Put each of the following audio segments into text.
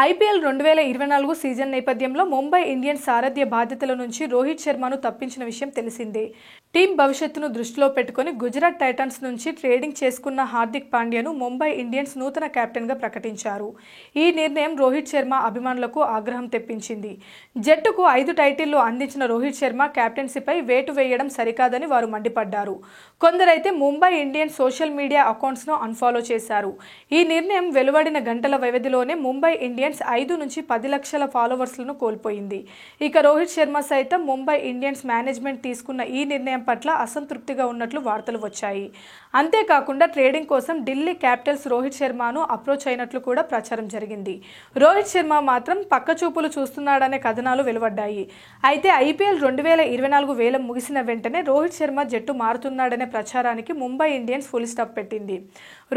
IPL 2024 season నేపథ్యంలో Mumbai Indians సారథ్య బాధ్యతల నుంచి రోహిత్ శర్మను తప్పించిన విషయం తెలిసిందే. టీం భవిష్యత్తును దృష్టిలో పెట్టుకుని గుజరాత్ టైటన్స్ నుంచి ట్రేడింగ్ చేసుకున్న హార్దిక్ పాండ్యాను ముంబై ఇండియన్స్ నూతన కెప్టెన్గా ప్రకటించారు. ఈ నిర్ణయం రోహిత్ శర్మ అభిమానులకు ఆగ్రహం తెప్పించింది. జట్టుకు 5 టైటిళ్లు అందించిన రోహిత్ శర్మ కెప్టెన్సీపై వేటు వేయడం సరికాదని వారు మండిపడ్డారు. కొందరైతే ముంబై ఇండియన్స్ సోషల్ మీడియా అకౌంట్స్ను అన్ఫాలో చేశారు. ఈ నిర్ణయం వెలువడిన గంటల వ్యవధిలోనే ముంబై ఇండియన్స్ 5 నుంచి 10 లక్షల ఫాలోవర్స్లను కోల్పోయింది. ఇక రోహిత్ శర్మ సైతం ముంబై ఇండియన్స్ మేనేజ్మెంట్ తీసుకున్న ఈ నిర్ణయం పట్ల అసంతృప్తిగా ఉన్నట్లు వార్తలు వచ్చాయి. అంతేకాకుండా ట్రేడింగ్ కోసం ఢిల్లీ క్యాపిటల్స్ రోహిత్ శర్మను అప్రోచ్ అయినట్లు కూడా ప్రచారం జరిగింది. రోహిత్ శర్మ మాత్రం పక్కచూపులు చూస్తున్నాడనే కథనాలు వెలువడ్డాయి. అయితే ఐపీఎల్ 2024 వేలం ముగిసిన వెంటనే రోహిత్ శర్మ జట్టు మారుతున్నాడనే ప్రచారానికి ముంబై ఇండియన్స్ ఫుల్ స్టాప్ పెట్టింది.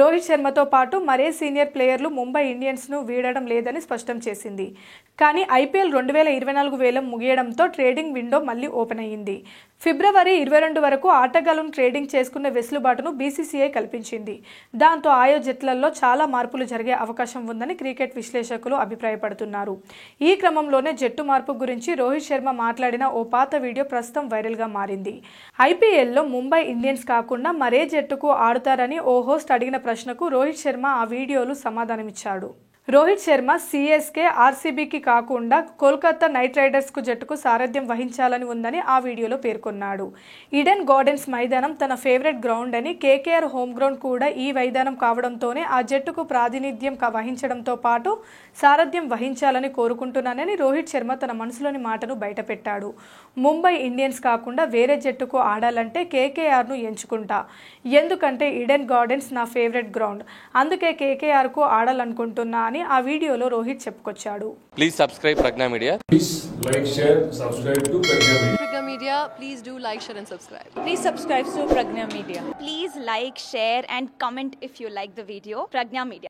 రోహిత్ శర్మతో పాటు మరే సీనియర్ ప్లేయర్లు ముంబై ఇండియన్స్ను వీడడం లేదని స్పష్టం చేసింది. కానీ ఐపీఎల్ 2024 వేలం ముగియడంతో ట్రేడింగ్ విండో మళ్లీ ఓపెన్ అయ్యింది. ఫిబ్రవరి 22 వరకు ఆటగాళ్లను ట్రేడింగ్ చేసుకునే వెసులుబాటును బీసీసీఐ కల్పించింది. దాంతో ఆయా జట్లలో చాలా మార్పులు జరిగే అవకాశం ఉందని క్రికెట్ విశ్లేషకులు అభిప్రాయపడుతున్నారు. ఈ క్రమంలోనే జట్టు మార్పు గురించి రోహిత్ శర్మ మాట్లాడిన ఓ పాత వీడియో ప్రస్తుతం వైరల్గా మారింది. ఐపీఎల్లో ముంబై ఇండియన్స్ కాకుండా మరే జట్టుకు ఆడుతారని ఓ హోస్ట్ అడిగిన ప్రశ్నకు రోహిత్ శర్మ ఆ వీడియోలో సమాధానమిచ్చాడు. రోహిత్ శర్మ సీఎస్కే, ఆర్సీబీకి కాకుండా కోల్కతా నైట్ రైడర్స్కు జట్టుకు సారథ్యం వహించాలని ఉందని ఆ వీడియోలో పేర్కొన్నాడు. ఈడెన్ గార్డెన్స్ మైదానం తన ఫేవరెట్ గ్రౌండ్ అని, కేకేఆర్ హోమ్ గ్రౌండ్ కూడా ఈ మైదానం కావడంతోనే ఆ జట్టుకు ప్రాతినిధ్యం వహించడంతో పాటు సారథ్యం వహించాలని కోరుకుంటున్నానని రోహిత్ శర్మ తన మనసులోని మాటను బయటపెట్టాడు. ముంబై ఇండియన్స్ కాకుండా వేరే జట్టుకు ఆడాలంటే కేకేఆర్ను ఎంచుకుంటా. ఎందుకంటే ఈడెన్ గార్డెన్స్ నా ఫేవరెట్ గ్రౌండ్. అందుకే కేకేఆర్కు ఆడాలనుకుంటున్నా అని ఆ వీడియోలో రోహిత్ చెప్పుకొచ్చాడు. Please subscribe Prajna media. Please like, share, subscribe to Pragna Media. Pragna Media, please do like, share and subscribe. Please subscribe to Pragna Media. Please like, share and comment if you like the video. Pragna Media.